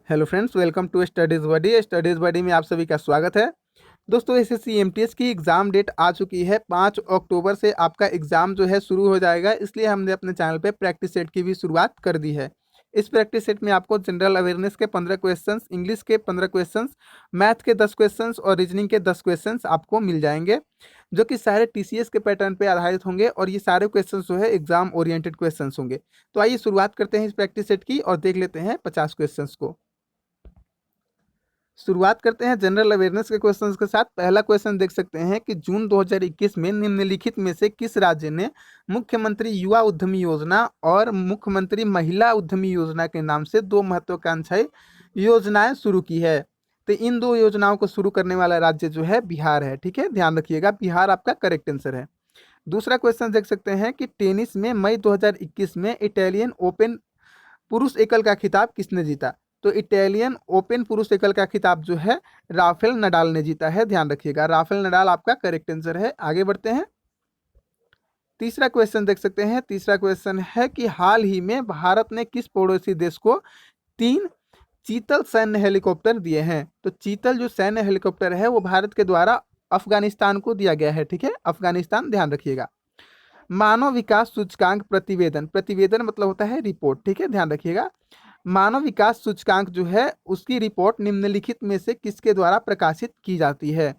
Hello friends, welcome to studies buddy. Studies buddy में आप सभी का स्वागत है। दोस्तों, एसएससी एमटीएस की एग्ज़ाम डेट आ चुकी है। 5 अक्टूबर से आपका एग्ज़ाम जो है शुरू हो जाएगा, इसलिए हमने अपने चैनल पे प्रैक्टिस सेट की भी शुरुआत कर दी है। इस प्रैक्टिस सेट में आपको जनरल अवेयरनेस के 15 क्वेश्चंस, इंग्लिश के 15 क्वेश्चंस, मैथ के 10 क्वेश्चंस और रीजनिंग के 10 क्वेश्चंस आपको मिल जाएंगे, जो कि सारे टीसीएस के पैटर्न पे आधारित होंगे और ये सारे क्वेश्चंस जो है एग्जाम ओरिएंटेड क्वेश्चंस होंगे। तो आइए शुरुआत करते हैं इस प्रैक्टिस सेट की और देख लेते हैं 50 क्वेश्चंस को। शुरुआत करते हैं जनरल अवेयरनेस के क्वेश्चंस के साथ। पहला क्वेश्चन देख सकते हैं कि जून 2021 में निम्नलिखित में से किस राज्य ने मुख्यमंत्री युवा उद्यमी योजना और मुख्यमंत्री महिला उद्यमी योजना के नाम से दो महत्वाकांक्षी योजनाएं शुरू की है। तो इन दो योजनाओं को शुरू करने वाला राज्य जो है बिहार है। ठीक है, ध्यान रखिएगा, बिहार आपका करेक्ट आंसर है। दूसरा क्वेश्चन देख सकते हैं कि टेनिस में मई 2021 में इटालियन ओपन पुरुष एकल का खिताब किसने जीता। तो इटालियन ओपन पुरुष एकल का खिताब जो है राफेल नडाल ने जीता है। ध्यान रखिएगा, राफेल नडाल आपका करेक्ट आंसर है। आगे बढ़ते हैं। तीसरा क्वेश्चन देख सकते हैं। तीसरा क्वेश्चन है कि हाल ही में भारत ने किस पड़ोसी देश को 3 चीतल सैन्य हेलीकॉप्टर दिए हैं। तो चीतल जो सैन्य हेलीकॉप्टर है वो भारत के द्वारा अफगानिस्तान को दिया गया है। ठीक है, अफगानिस्तान। ध्यान रखिएगा। मानव विकास सूचकांक प्रतिवेदन, प्रतिवेदन मतलब होता है रिपोर्ट। ठीक है, ध्यान रखिएगा। मानव विकास सूचकांक जो है उसकी रिपोर्ट निम्नलिखित में से किसके द्वारा प्रकाशित की जाती है।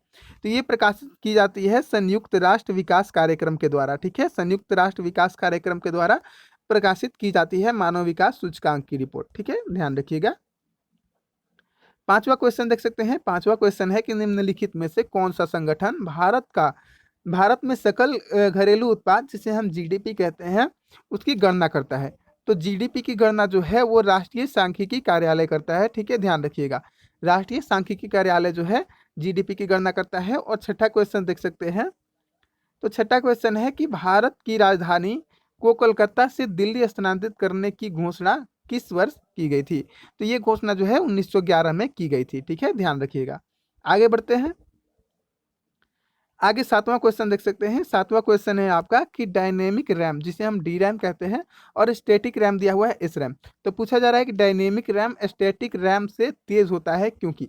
तो ये प्रकाशित की जाती है संयुक्त राष्ट्र विकास कार्यक्रम के द्वारा। ठीक है, संयुक्त राष्ट्र विकास कार्यक्रम के द्वारा प्रकाशित की जाती है मानव विकास सूचकांक की रिपोर्ट। ठीक है, ध्यान रखिएगा। पांचवा क्वेश्चन देख सकते हैं। पांचवा क्वेश्चन है कि निम्नलिखित में से कौन सा संगठन भारत में सकल घरेलू उत्पाद, जिसे हम जीडीपी कहते हैं, उसकी गणना करता है। तो जीडीपी की गणना जो है वो राष्ट्रीय सांख्यिकी कार्यालय करता है। ठीक है, ध्यान रखिएगा, राष्ट्रीय सांख्यिकी कार्यालय जो है जीडीपी की गणना करता है। और छठा क्वेश्चन देख सकते हैं। तो छठा क्वेश्चन है कि भारत की राजधानी को कोलकाता से दिल्ली स्थानांतरित करने की घोषणा किस वर्ष की गई थी। तो ये घोषणा जो है 1911 में की गई थी। ठीक है, ध्यान रखिएगा। आगे बढ़ते हैं। आगे सातवां क्वेश्चन देख सकते हैं। सातवां क्वेश्चन है आपका कि डायनेमिक रैम, जिसे हम डी रैम कहते हैं, और स्टैटिक रैम दिया हुआ है एस रैम। तो पूछा जा रहा है कि डायनेमिक रैम स्टैटिक रैम से तेज होता है क्योंकि।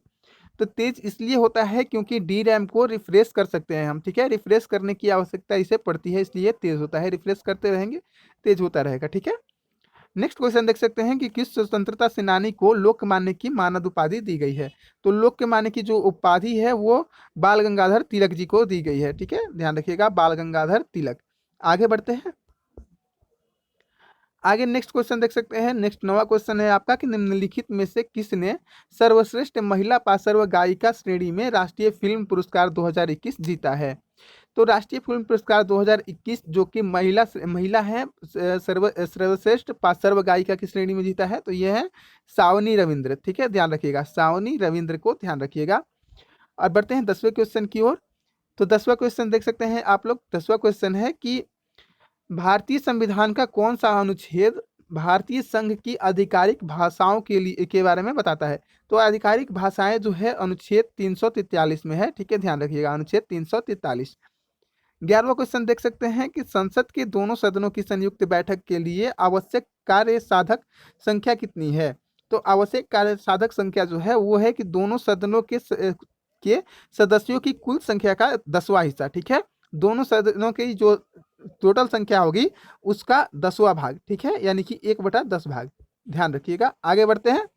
तो तेज इसलिए होता है क्योंकि डी रैम को रिफ्रेश कर सकते हैं हम। ठीक है, रिफ्रेश करने की आवश्यकता इसे पड़ती है, इसलिए तेज होता है। रिफ्रेश करते रहेंगे, तेज होता रहेगा। ठीक है। नेक्स्ट क्वेश्चन देख सकते हैं कि किस स्वतंत्रता सेनानी को लोकमान्य की मानद उपाधि दी गई है। तो लोकमान्य की जो उपाधि है वो बाल गंगाधर तिलक जी को दी गई है। ठीक है, ध्यान रखिएगा, बाल गंगाधर तिलक। आगे बढ़ते हैं। आगे नेक्स्ट क्वेश्चन देख सकते हैं। नेक्स्ट नवा क्वेश्चन है आपका कि निम्नलिखित में से किसने सर्वश्रेष्ठ महिला पार्श्व गायिका श्रेणी में राष्ट्रीय फिल्म पुरस्कार 2021 जीता है। तो राष्ट्रीय फिल्म पुरस्कार 2021 जो कि महिला है, सर्वश्रेष्ठ पार्श्व गायिका की श्रेणी में जीता है, तो ये है सावनी रविंद्र। ठीक है, ध्यान रखिएगा, सावनी रविंद्र को ध्यान रखिएगा। और बढ़ते हैं 10वें क्वेश्चन की ओर। तो 10वां क्वेश्चन देख सकते हैं आप लोग। 10वां क्वेश्चन है कि भारतीय संविधान का कौन सा अनुच्छेद भारतीय संघ की आधिकारिक भाषाओं के बारे में बताता है। तो आधिकारिक भाषाएं जो है अनुच्छेद 343 में है। ठीक है, ध्यान रखिएगा, अनुच्छेद 343। 11वां क्वेश्चन देख सकते हैं कि संसद के दोनों सदनों की संयुक्त बैठक के लिए आवश्यक कार्य साधक संख्या कितनी है। तो आवश्यक कार्य साधक संख्या जो है वो है कि दोनों सदनों के सदस्यों की कुल संख्या का 10वां हिस्सा। ठीक है, दोनों सदनों की जो टोटल संख्या होगी उसका 10वां भाग। ठीक है, यानी कि 1/10 भाग। ध्यान रखिएगा। आगे बढ़ते हैं।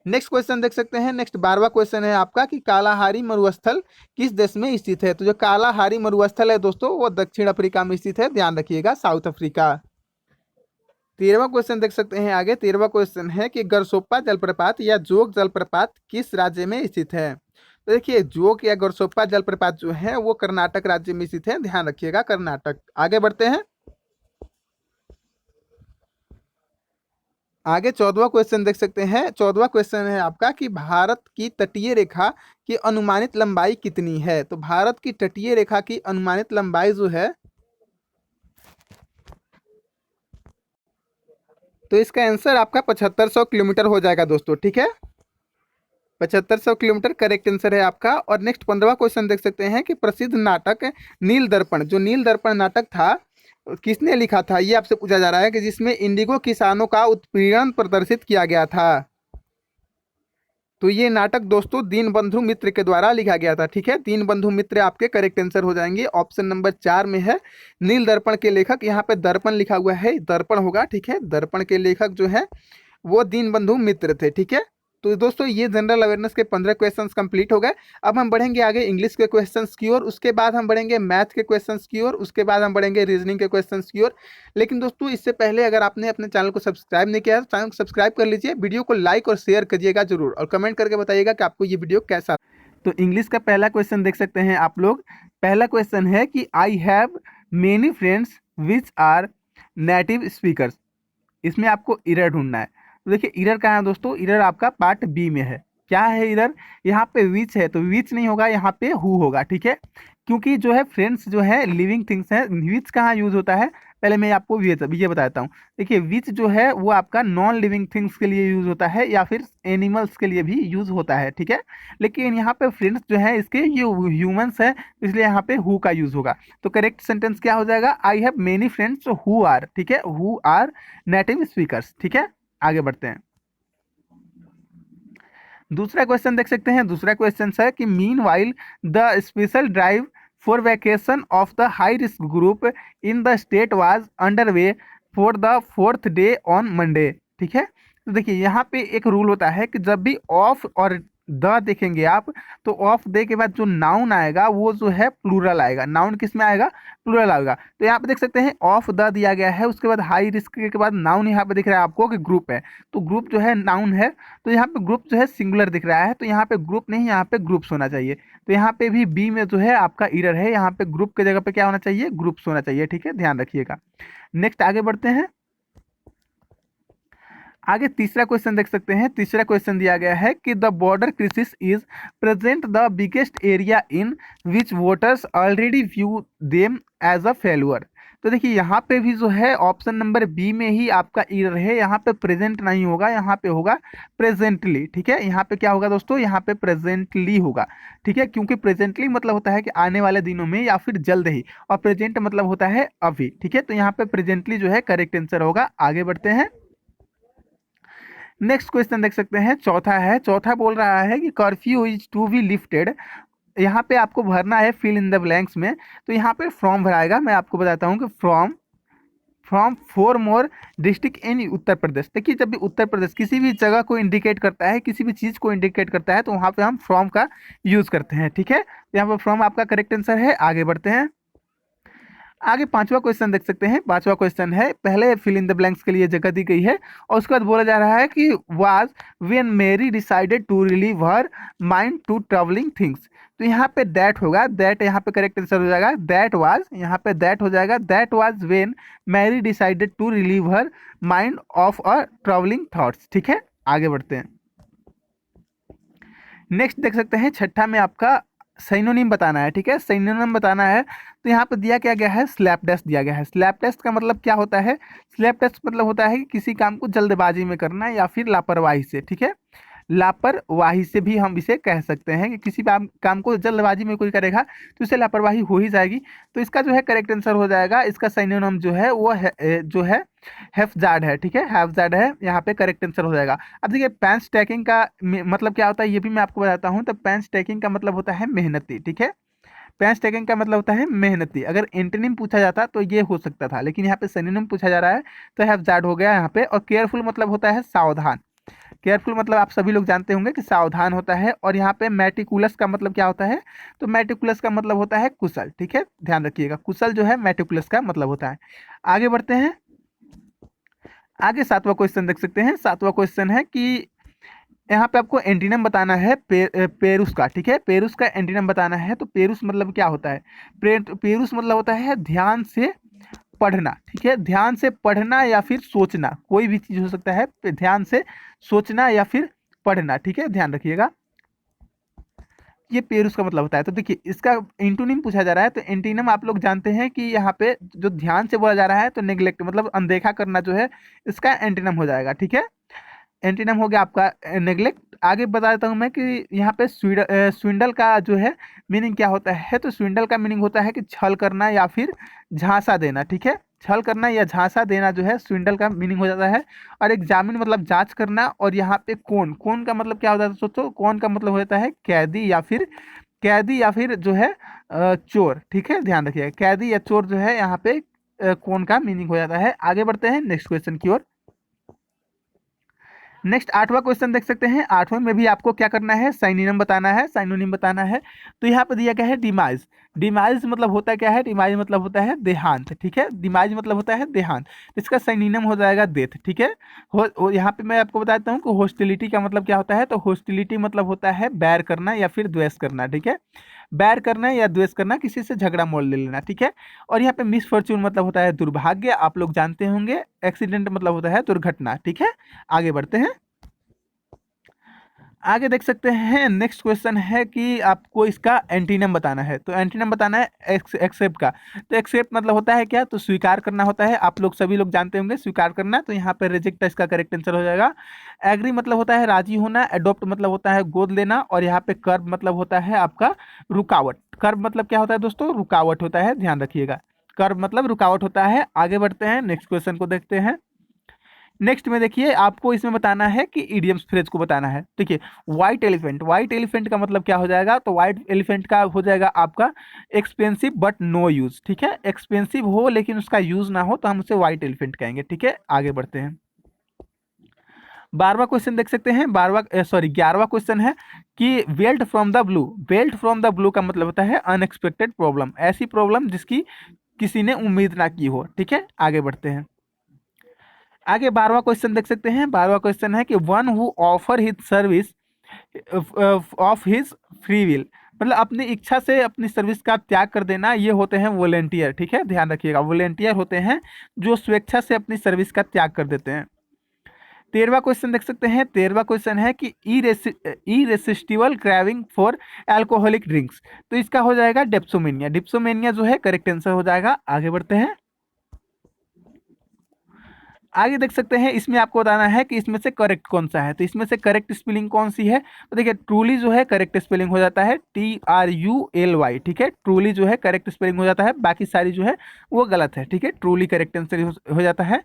नेक्स्ट क्वेश्चन देख सकते हैं। नेक्स्ट 12वां क्वेश्चन है आपका कि कालाहारी मरुस्थल किस देश में स्थित है। तो जो कालाहारी मरुस्थल है दोस्तों वो दक्षिण अफ्रीका में स्थित है। ध्यान रखिएगा, साउथ अफ्रीका। 13वां क्वेश्चन देख सकते हैं आगे। 13वां क्वेश्चन है कि गरसोप्पा जलप्रपात या जोग जलप्रपात किस राज्य में स्थित है। तो देखिए, जोग या गरसोप्पा जलप्रपात जो है वो कर्नाटक राज्य में स्थित है। ध्यान रखिएगा, कर्नाटक। आगे बढ़ते हैं। आगे 14वां क्वेश्चन देख सकते हैं। 14वां क्वेश्चन है आपका कि भारत की तटीय रेखा की अनुमानित लंबाई कितनी है। तो भारत की तटीय रेखा की अनुमानित लंबाई जो है, तो इसका आंसर आपका 7500 किलोमीटर हो जाएगा दोस्तों। ठीक है, 7500 किलोमीटर करेक्ट आंसर है आपका। और नेक्स्ट 15वां क्वेश्चन देख सकते हैं कि प्रसिद्ध नाटक नील दर्पण, जो नील दर्पण नाटक था किसने लिखा था, ये आपसे पूछा जा रहा है कि जिसमें इंडिगो किसानों का उत्पीड़न प्रदर्शित किया गया था। तो ये नाटक दोस्तों दीनबंधु मित्र के द्वारा लिखा गया था। ठीक है, दीनबंधु मित्र आपके करेक्ट आंसर हो जाएंगे। ऑप्शन नंबर 4 में है। नील दर्पण के लेखक, यहाँ पे दर्पण लिखा हुआ है, दर्पण होगा। ठीक है, दर्पण के लेखक जो है वो दीनबंधु मित्र थे। ठीक है, तो दोस्तों ये जनरल अवेयरनेस के 15 क्वेश्चंस कंप्लीट हो गए। अब हम बढ़ेंगे आगे इंग्लिश के क्वेश्चंस की ओर, उसके बाद हम बढ़ेंगे मैथ के क्वेश्चंस की ओर, उसके बाद हम बढ़ेंगे रीजनिंग के क्वेश्चंस की ओर। लेकिन दोस्तों इससे पहले अगर आपने अपने चैनल को सब्सक्राइब नहीं किया है तो चैनल को सब्सक्राइब कर लीजिए, वीडियो को लाइक और शेयर करिएगा जरूर, और कमेंट करके बताइएगा कि आपको ये वीडियो कैसा। तो इंग्लिश का पहला क्वेश्चन देख सकते हैं आप लोग। पहला क्वेश्चन है कि I have many friends which are native speakers. इसमें आपको इरर ढूंढना है। तो देखिए इरर कहाँ है दोस्तों, इरर आपका पार्ट बी में है। क्या है इरर, यहाँ पे विच है तो विच नहीं होगा, यहाँ पे हु होगा। ठीक है, क्योंकि जो है फ्रेंड्स जो है लिविंग थिंग्स है। विच कहाँ यूज होता है, पहले मैं आपको ये बताता हूँ। देखिए विच जो है वो आपका नॉन लिविंग थिंग्स के लिए यूज होता है या फिर एनिमल्स के लिए भी यूज होता है। ठीक है, लेकिन यहाँ पे फ्रेंड्स जो है इसके ये ह्यूमंस है, इसलिए यहाँ पे हु का यूज होगा। तो करेक्ट सेंटेंस क्या हो जाएगा, I have many friends who are, ठीक है, हु आर नेटिव स्पीकर्स। ठीक है, आगे बढ़ते हैं। दूसरा क्वेश्चन देख सकते हैं। दूसरा क्वेश्चन है कि mean while the special drive for vacation of the high risk group in the state was under way for the 4th day on Monday. ठीक है, तो देखिए यहाँ पे एक रूल होता है कि जब भी ऑफ और द देखेंगे आप, तो ऑफ दे के बाद जो नाउन आएगा वो जो है प्लूरल आएगा। नाउन किस में आएगा, प्लूरल आएगा। तो यहाँ पे देख सकते हैं ऑफ द दिया गया है, उसके बाद हाई रिस्क के बाद नाउन यहाँ पे दिख रहा है आपको कि ग्रुप है, तो ग्रुप जो है नाउन है, तो यहाँ पे ग्रुप जो है सिंगुलर दिख रहा है, तो यहाँ पे ग्रुप नहीं, यहाँ पे ग्रुप्स होना चाहिए। तो यहाँ पे भी बी में जो है आपका इरर है, यहाँ पे ग्रुप की जगह पे क्या होना चाहिए, ग्रुप्स होना चाहिए। ठीक है, ध्यान रखिएगा। नेक्स्ट आगे बढ़ते हैं। आगे तीसरा क्वेश्चन देख सकते हैं। तीसरा क्वेश्चन दिया गया है कि the border crisis is present the biggest area in which voters already view them as a failure. तो देखिए यहाँ पे भी जो है ऑप्शन नंबर बी में ही आपका इरर है, यहाँ पे प्रेजेंट नहीं होगा, यहाँ पे होगा प्रेजेंटली। ठीक है, यहाँ पे क्या होगा दोस्तों, यहाँ पे प्रेजेंटली होगा। ठीक है, क्योंकि प्रेजेंटली मतलब होता है कि आने वाले दिनों में या फिर जल्द ही, और प्रेजेंट मतलब होता है अभी। ठीक है, तो यहाँ पे प्रेजेंटली जो है करेक्ट आंसर होगा। आगे बढ़ते हैं। नेक्स्ट क्वेश्चन देख सकते हैं। चौथा है, चौथा बोल रहा है कि curfew is to be lifted. यहाँ पे आपको भरना है फिल इन द ब्लैंक्स में, तो यहाँ पे फ्रॉम भराएगा। मैं आपको बताता हूँ कि from 4 more district in Uttar Pradesh. देखिए जब भी उत्तर प्रदेश किसी भी जगह को इंडिकेट करता है, किसी भी चीज़ को इंडिकेट करता है, तो वहाँ पे हम फ्रॉम का यूज़ करते हैं। ठीक है, यहाँ पर फ्रॉम आपका करेक्ट आंसर है। आगे बढ़ते हैं। आगे पांचवा क्वेश्चन देख सकते हैं। पांचवा क्वेश्चन है, पहले फिल इन द ब्लैंक्स के लिए जगह दी गई है, और उसके बाद बोला जा रहा है कि was when Mary decided to relieve her mind to traveling things. तो यहाँ पे दैट होगा, दैट यहाँ पे करेक्ट आंसर हो जाएगा। दैट वाज, यहाँ पे दैट हो जाएगा। That was when Mary decided to relieve her mind of a traveling thoughts. ठीक है, आगे बढ़ते हैं। नेक्स्ट देख सकते हैं, छठा में आपका सिनोनिम बताना है। ठीक है, सिनोनिम बताना है। तो यहाँ पे दिया क्या गया है, स्लैप टेस्ट दिया गया है। स्लैप टेस्ट का मतलब क्या होता है, स्लैप टेस्ट मतलब होता है कि किसी काम को जल्दबाजी में करना या फिर लापरवाही से। ठीक है, लापरवाही से भी हम इसे कह सकते हैं कि किसी काम को जल्दबाजी में कोई करेगा तो इसे लापरवाही हो ही जाएगी। तो इसका जो है करेक्ट आंसर हो जाएगा, इसका सिनोनिम जो है वो है, जो है हैफ्जार्ड है। ठीक है, हैफ्जार्ड है, यहाँ पे करेक्ट आंसर हो जाएगा। अब देखिए पैंच टैकिंग का मतलब क्या होता है, ये भी मैं आपको बताता हूँ। तो पैंच टैकिंग का मतलब होता है मेहनती। ठीक है, पैंच टैकिंग का मतलब होता है मेहनती। अगर एंटोनिम पूछा जाता तो ये हो सकता था, लेकिन यहाँ पे सिनोनिम पूछा जा रहा है, तो हैफ्जार्ड हो गया यहाँ पे। और केयरफुल मतलब होता है सावधान। केयरफुल मतलब आप सभी लोग जानते होंगे कि सावधान होता है। और यहाँ पे मेटिकुलस का मतलब क्या होता है, तो मेटिकुलस का मतलब होता है कुशल। ठीक है, ध्यान रखिएगा, कुशल जो है मेटिकुलस का मतलब होता है। आगे बढ़ते हैं। आगे सातवां क्वेश्चन देख सकते हैं। सातवां क्वेश्चन है कि यहाँ पे आपको एंटीनम बताना है पेरुस का। ठीक है, पेरुस का एंटीनम बताना है। तो पेरुस मतलब क्या होता है, पेरुस मतलब होता है ध्यान से पढ़ना। ठीक है, ध्यान से पढ़ना या फिर सोचना, कोई भी चीज हो सकता है, ध्यान से सोचना या फिर पढ़ना। ठीक है, ध्यान रखिएगा, ये पेरुस का मतलब होता है। तो देखिए इसका एंटोनिम पूछा जा रहा है, तो एंटीनम आप लोग जानते हैं कि यहाँ पे जो ध्यान से बोला जा रहा है, तो नेग्लेक्ट मतलब अनदेखा करना जो है इसका एंटीनम हो जाएगा। ठीक है, एंटीनम हो गया आपका नेग्लेक्ट। आगे बता देता हूँ मैं कि यहाँ पे स्विंडल का जो है मीनिंग क्या होता है। तो स्विंडल का मीनिंग होता है कि छल करना या फिर झांसा देना। ठीक है, छल करना या झांसा देना जो है स्विंडल का मीनिंग हो जाता है। और एग्जामिन मतलब जांच करना, और यहाँ पे कौन कौन का मतलब क्या होता है सोचो, कौन का मतलब होता है कैदी या फिर जो है चोर। ठीक है, ध्यान रखिएगा, कैदी या चोर जो है यहाँ पे कौन का मीनिंग हो जाता है। आगे बढ़ते हैं नेक्स्ट क्वेश्चन की ओर। नेक्स्ट 8वां क्वेश्चन देख सकते हैं। 8वें में भी आपको क्या करना है, साइनोनिम बताना है, साइनोनिम बताना है। तो यहाँ पे दिया गया है डिमाइज। डिमाइज मतलब होता क्या है, डिमाइज मतलब होता है देहांत। ठीक है, डिमाइज मतलब होता है देहांत, इसका साइनोनिम हो जाएगा डेथ। ठीक है, यहाँ पे मैं आपको बताता हूँ कि हॉस्टिलिटी का मतलब क्या होता है। तो हॉस्टिलिटी मतलब होता है बैर करना या फिर द्वेष करना। ठीक है, बैर करना या द्वेष करना, किसी से झगड़ा मोल ले लेना। ठीक है, और यहाँ पे मिसफॉर्चून मतलब होता है दुर्भाग्य, आप लोग जानते होंगे। एक्सीडेंट मतलब होता है दुर्घटना। ठीक है, आगे बढ़ते हैं। आगे देख सकते हैं नेक्स्ट क्वेश्चन है कि आपको इसका एंटीनम बताना है। तो एंटीनम बताना है एक्सेप्ट का। तो एक्सेप्ट मतलब होता है क्या, तो स्वीकार करना होता है। आप लोग सभी लोग जानते होंगे स्वीकार करना, तो यहाँ पे रिजेक्ट इसका करेक्ट आंसर हो जाएगा। एग्री मतलब होता है राजी होना, एडोप्ट मतलब होता है गोद लेना, और यहाँ पे कर्व मतलब होता है आपका रुकावट। कर्व मतलब क्या होता है दोस्तों, रुकावट होता है, ध्यान रखिएगा, कर्व मतलब रुकावट होता है। आगे बढ़ते हैं नेक्स्ट क्वेश्चन को देखते हैं। नेक्स्ट में देखिए आपको इसमें बताना है कि इडियम्स फ्रेज को बताना है। देखिए व्हाइट एलिफेंट, व्हाइट एलिफेंट का मतलब क्या हो जाएगा, तो व्हाइट एलिफेंट का हो जाएगा आपका एक्सपेंसिव बट नो यूज। ठीक है, एक्सपेंसिव हो लेकिन उसका यूज ना हो तो हम उसे व्हाइट एलिफेंट कहेंगे। ठीक है, आगे बढ़ते हैं। 12वां क्वेश्चन देख सकते हैं। 11वां क्वेश्चन है कि belt from the blue. Belt from the blue का मतलब होता है अनएक्सपेक्टेड प्रॉब्लम, ऐसी प्रॉब्लम जिसकी किसी ने उम्मीद ना की हो। ठीक है, आगे बढ़ते हैं। आगे 12वां क्वेश्चन देख सकते हैं। 12वां क्वेश्चन है कि one who offer his service of his free will, मतलब अपनी इच्छा से अपनी सर्विस का त्याग कर देना, ये होते हैं वॉलेंटियर। ठीक है, ध्यान रखिएगा, वॉलेंटियर होते हैं जो स्वेच्छा से अपनी सर्विस का त्याग कर देते हैं। 13वां क्वेश्चन देख सकते हैं। 13वां क्वेश्चन है कि irresistible craving for alcoholic drinks. तो इसका हो जाएगा डिप्सोमेनिया। डिप्सोमेनिया जो है करेक्ट आंसर हो जाएगा। आगे बढ़ते हैं। आगे देख सकते हैं, इसमें आपको बताना है कि इसमें से करेक्ट कौन सा है। तो इसमें से करेक्ट स्पेलिंग कौन सी है, तो देखिए ट्रूली जो है करेक्ट स्पेलिंग हो जाता है TRULY। ठीक है, ट्रूली जो है करेक्ट स्पेलिंग हो जाता है, बाकी सारी जो है वो गलत है। ठीक है, ट्रूली करेक्ट आंसर हो जाता है।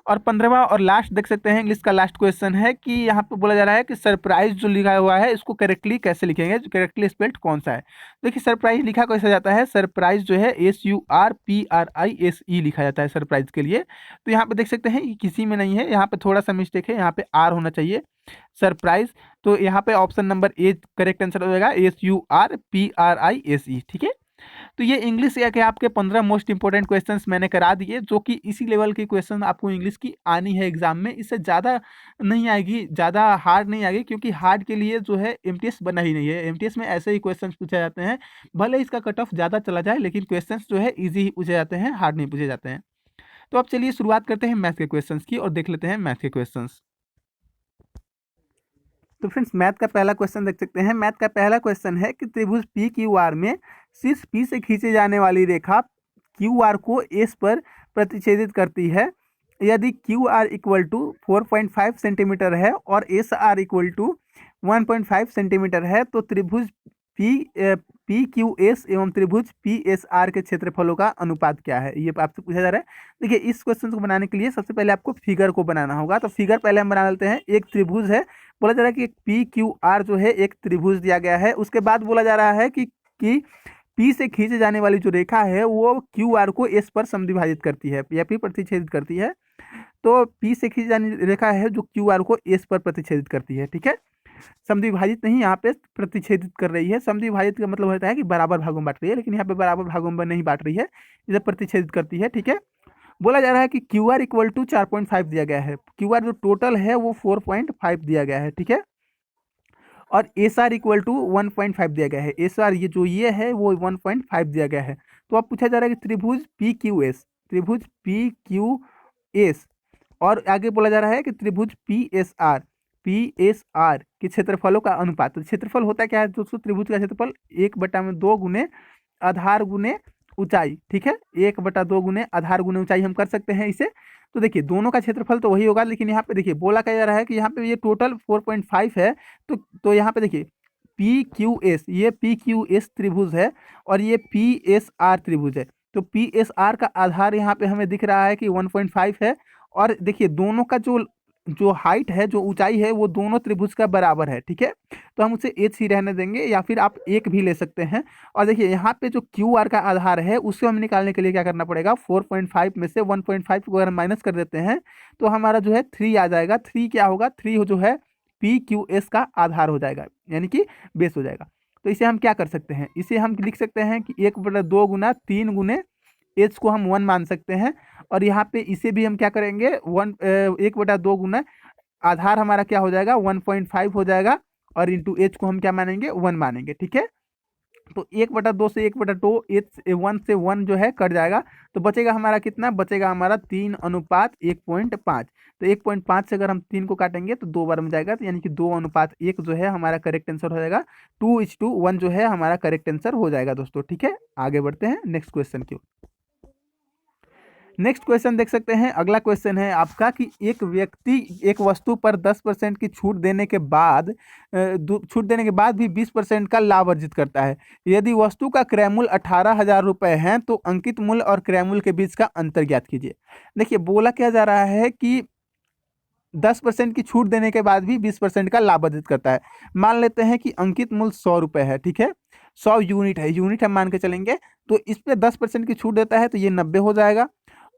और 15वां और लास्ट देख सकते हैं, इंग्लिश का लास्ट क्वेश्चन है कि यहाँ पे बोला जा रहा है कि सरप्राइज जो लिखा हुआ है इसको करेक्टली कैसे लिखेंगे, करेक्टली स्पेल्ड कौन सा है। देखिए सरप्राइज लिखा कैसे जाता है, सरप्राइज जो है SURPRISE लिखा जाता है सरप्राइज के लिए। तो यहाँ पे देख सकते हैं किसी में नहीं है, यहाँ पे थोड़ा सा मिस्टेक है, यहाँ पे आर होना चाहिए सरप्राइज। तो यहाँ पे option number A correct answer हो जाएगा, SURPRISE। ठीक है, तो ये इंग्लिश के आपके 15 मोस्ट इंपोर्टेंट क्वेश्चंस मैंने करा दिए, जो कि इसी लेवल के क्वेश्चन आपको इंग्लिश की आनी है एग्जाम में। इससे ज़्यादा नहीं आएगी, ज़्यादा हार्ड नहीं आएगी, क्योंकि हार्ड के लिए जो है एमटीएस बना ही नहीं है। एमटीएस में ऐसे ही क्वेश्चन पूछे जाते हैं, भले इसका कट ऑफ ज़्यादा चला जाए, लेकिन क्वेश्चन जो है ईजी ही पूछे जाते हैं, हार्ड नहीं पूछे जाते हैं। तो अब चलिए शुरुआत करते हैं मैथ के क्वेश्चन की और देख लेते हैं मैथ के क्वेश्चन। तो फ्रेंड्स मैथ का पहला क्वेश्चन देख सकते हैं। मैथ का पहला क्वेश्चन है कि त्रिभुज पी क्यू आर में शीर्ष पी से खींचे जाने वाली रेखा क्यू आर को एस पर प्रतिच्छेदित करती है। यदि Q R equal to 4.5 centimetre है और S R equal to 1.5 centimetre है, तो त्रिभुज पी क्यू एस एवं त्रिभुज पी एस आर के क्षेत्रफलों का अनुपात क्या है, ये आपसे पूछा जा रहा है। देखिए इस क्वेश्चन को बनाने के लिए सबसे पहले आपको फिगर को बनाना होगा। तो फिगर पहले हम बना लेते हैं। एक त्रिभुज है, बोला जा रहा है कि पी क्यू आर जो है एक त्रिभुज दिया गया है। उसके बाद बोला जा रहा है कि पी से खींचे जाने वाली जो रेखा है वो क्यू आर को एस पर समद्विभाजित करती है या फिर प्रतिच्छेदित करती है। तो पी से खींची जाने रेखा है जो क्यू आर को एस पर प्रतिच्छेदित करती है। ठीक है, समद्विभाजित नहीं, यहाँ पे प्रतिच्छेदित कर रही है। समद्विभाजित का मतलब होता है कि बराबर भागों में बांट रही है, लेकिन यहाँ पे बराबर भागों में नहीं बांट रही है, इधर प्रतिच्छेदित करती है। ठीक है, बोला जा रहा है कि क्यू आर इक्वल टू 4.5 दिया गया है। क्यू आर जो टोटल है वो 4.5 दिया गया है। ठीक है, और एस आर इक्वल टू 1.5 दिया गया है। एस आर ये है वो 1.5 दिया गया है। तो अब पूछा जा रहा है कि त्रिभुज पी क्यू एस, त्रिभुज पी क्यू एस, और आगे बोला जा रहा है कि त्रिभुज पी एस आर के क्षेत्रफलों का अनुपात। तो क्षेत्रफल होता क्या है दोस्तों, त्रिभुज का क्षेत्रफल 1/2 गुने आधार गुने ऊंचाई। ठीक है, 1/2 गुने आधार गुने ऊंचाई हम कर सकते हैं इसे। तो देखिए दोनों का क्षेत्रफल तो वही होगा, लेकिन यहाँ पे देखिए बोला क्या जा रहा है कि यहाँ पे ये टोटल 4.5 है। तो यहाँ पे देखिए पी क्यू एस, ये पी क्यू एस त्रिभुज है और ये पी एस आर त्रिभुज है। तो PSR का आधार यहाँ पे हमें दिख रहा है कि 1.5 है। और देखिए दोनों का जो जो हाइट है, जो ऊंचाई है, वो दोनों त्रिभुज का बराबर है, ठीक है। तो हम उसे एच ही रहने देंगे, या फिर आप एक भी ले सकते हैं। और देखिए यहाँ पे जो QR का आधार है उसको हम निकालने के लिए क्या करना पड़ेगा, 4.5 में से 1.5 को अगर माइनस कर देते हैं तो हमारा जो है 3 आ जाएगा। 3 क्या होगा, 3 जो है PQS का आधार हो जाएगा, यानी कि बेस हो जाएगा। तो इसे हम क्या कर सकते हैं, इसे हम लिख सकते हैं कि 1/2 गुना 3 गुने एच को हम 1 मान सकते हैं। और यहाँ पे इसे भी हम क्या करेंगे, 1/2 गुना आधार हमारा क्या हो जाएगा, 1.5 हो जाएगा, और इंटू एच को हम क्या मानेंगे, 1 मानेंगे, ठीक है। तो 1/2 से 1/2 एच 1 से 1 जो है कट जाएगा, तो बचेगा हमारा कितना, बचेगा हमारा 3:1.5। तो 1.5 से अगर हम 3 को काटेंगे तो 2 बार में जाएगा, तो यानी कि 2:1 जो है हमारा करेक्ट आंसर हो जाएगा। 2:1 जो है हमारा करेक्ट आंसर हो जाएगा दोस्तों, ठीक है। आगे बढ़ते हैं नेक्स्ट क्वेश्चन की ओर। नेक्स्ट क्वेश्चन देख सकते हैं। अगला क्वेश्चन है आपका कि एक व्यक्ति एक वस्तु पर 10% की छूट देने के बाद भी 20% का लाभ अर्जित करता है। यदि वस्तु का क्रय मूल्य 18,000 रुपये है तो अंकित मूल्य और क्रय मूल्य के बीच का अंतर ज्ञात कीजिए। देखिए बोला क्या जा रहा है कि 10% की छूट देने के बाद भी 20% का लाभ अर्जित करता है। मान लेते हैं कि अंकित मूल्य 100 रुपये है, ठीक है, 100 यूनिट है, यूनिट हम मान के चलेंगे। तो इस पे 10% की छूट देता है तो ये 90 हो जाएगा।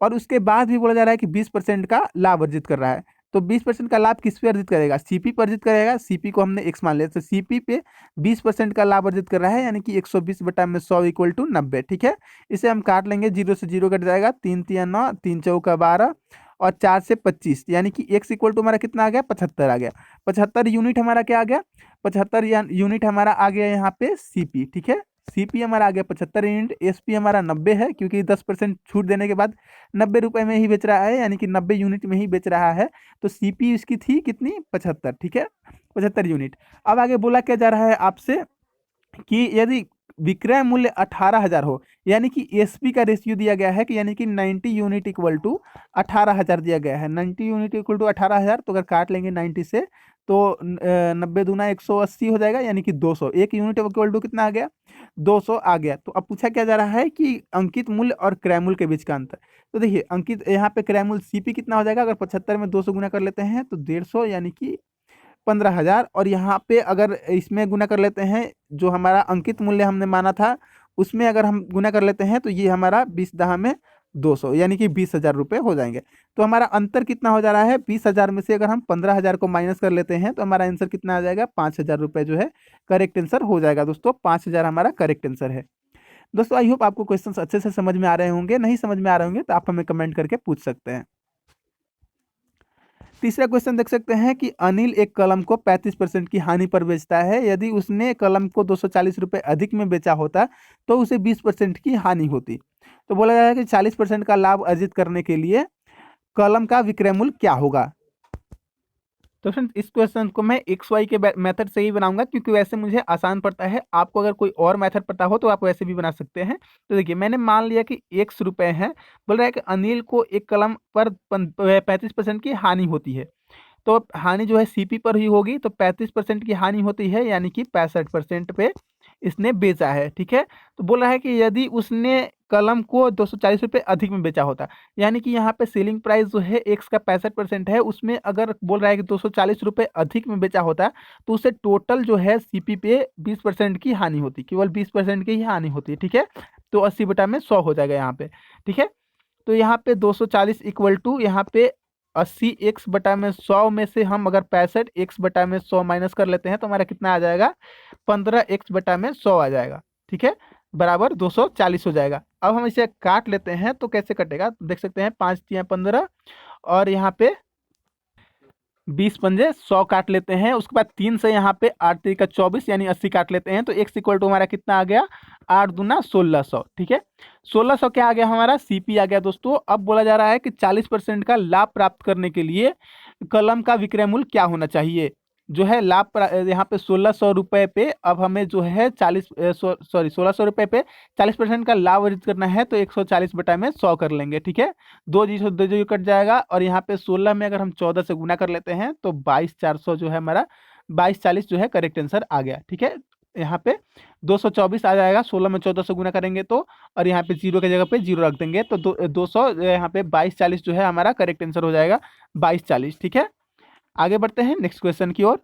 और उसके बाद भी बोला जा रहा है कि 20% का लाभ अर्जित कर रहा है। तो 20% का लाभ किस पे अर्जित करेगा, CP पर अर्जित करेगा। CP को हमने x मान लिया, तो CP पे 20% का लाभ अर्जित कर रहा है, यानी कि 120/100 = 90, ठीक है। इसे हम काट लेंगे, 0 से 0 कट जाएगा, 3 × 9, 3 × 4 = 12, और 4 से 25, यानी कि x = हमारा कितना आ गया, 75 आ गया। 75 यूनिट हमारा क्या आ गया, 75 यूनिट हमारा आ गया यहाँ पे CP, ठीक है। CP हमारा आ गया 75 यूनिट। SP हमारा 90 है, क्योंकि 10% छूट देने के बाद 90 रुपये में ही बेच रहा है, यानी कि 90 यूनिट में ही बेच रहा है। तो CP इसकी थी कितनी, 75, ठीक है, 75 यूनिट। अब आगे बोला क्या जा रहा है आपसे कि यदि विक्रय मूल्य 18,000 हो, यानी कि SP का रेशियो दिया गया है कि यानी कि 90 यूनिट = 18,000 दिया गया है। 90 यूनिट = 18,000, तो अगर काट लेंगे 90 से तो 90 दूना 180 हो जाएगा, यानी कि 200। एक यूनिट इक्वल टू कितना आ गया, 200 आ गया। तो अब पूछा क्या जा रहा है कि अंकित मूल्य और क्रय मूल्य के बीच का अंतर। तो देखिए अंकित यहाँ पे क्रय मूल्य CP कितना हो जाएगा, अगर 75 में 200 गुना कर लेते हैं तो 150, यानी कि 15,000। और यहाँ पे अगर इसमें गुना कर लेते हैं, जो हमारा अंकित मूल्य हमने माना था उसमें अगर हम गुना कर लेते हैं तो ये हमारा 20 में 200, यानी कि 20,000 रुपये हो जाएंगे। तो हमारा अंतर कितना हो जा रहा है, 20,000 में से अगर हम 15,000 को माइनस कर लेते हैं तो हमारा आंसर कितना आ जाएगा, 5,000 रुपये जो है करेक्ट आंसर हो जाएगा दोस्तों। 5,000 हमारा करेक्ट आंसर है दोस्तों। आई होप आपको क्वेश्चंस अच्छे से समझ में आ रहे होंगे। नहीं समझ में आ रहे होंगे तो आप हमें कमेंट करके पूछ सकते हैं। तीसरा क्वेश्चन देख सकते हैं कि अनिल एक कलम को 35% की हानि पर बेचता है। यदि उसने कलम को 240 रुपये अधिक में बेचा होता तो उसे 20% की हानि होती। तो बोला जा रहा है कि 40% का लाभ अर्जित करने के लिए कलम का विक्रय मूल्य क्या होगा। तो फ्रेंड्स इस क्वेश्चन को मैं XY के मेथड से ही बनाऊंगा, क्योंकि वैसे मुझे आसान पड़ता है। आपको अगर कोई और मेथड पता हो तो आप वैसे भी बना सकते हैं। तो देखिए मैंने मान लिया कि X रुपये है, बोल रहा है कि अनिल को एक कलम पर 35% की हानि होती है। तो हानि जो है CP पर ही होगी, तो 35% की हानि होती है, यानी कि 65% पे इसने बेचा है, ठीक है। तो बोल रहा है कि यदि उसने कलम को 240 रुपये अधिक में बेचा होता, यानी कि यहाँ पे सेलिंग प्राइस जो है X का 65% है, उसमें अगर बोल रहा है कि 240 रुपये अधिक में बेचा होता तो उसे टोटल जो है CP पे 20% की हानि होती, केवल 20% की ही हानि होती है, ठीक है। तो 80/100 हो जाएगा यहाँ पे, ठीक है। तो यहाँ पे 240 = यहाँ पे 80x/100 में से हम अगर 65x/100 माइनस कर लेते हैं तो हमारा कितना आ जाएगा, 15x/100 आ जाएगा, ठीक है, बराबर 240 हो जाएगा। अब हम इसे काट लेते हैं तो कैसे कटेगा, देख सकते हैं 5 × 15 और यहाँ पे 20 पंजे 100 काट लेते हैं। उसके बाद 3 से यहाँ पे 8 × 3 = 24, यानी 80 काट लेते हैं। तो x = हमारा कितना आ गया, 8 दूना 1600, ठीक है। 1600 क्या आ गया, हमारा CP आ गया दोस्तों। अब बोला जा रहा है कि 40% का लाभ प्राप्त करने के लिए कलम का विक्रय मूल्य क्या होना चाहिए। जो है लाभ यहाँ पे 1600 रुपये पे अब हमें जो है 1600 रुपये पे 40% का लाभ अर्जित करना है, तो 140/100 कर लेंगे, ठीक है। 2 कट जाएगा, और यहाँ पे 16 में अगर हम 14 से गुना कर लेते हैं तो 22,400 जो है हमारा 2240 जो है करेक्ट आंसर आ गया, ठीक है। यहाँ पे 224 आ जाएगा, 16 में 14 से गुना करेंगे तो, और यहाँ पे जीरो की जगह पे जीरो रख देंगे तो 200 यहाँ पे 2240 जो है हमारा करेक्ट आंसर हो जाएगा, 2240। ठीक है, आगे बढ़ते हैं नेक्स्ट क्वेश्चन की ओर।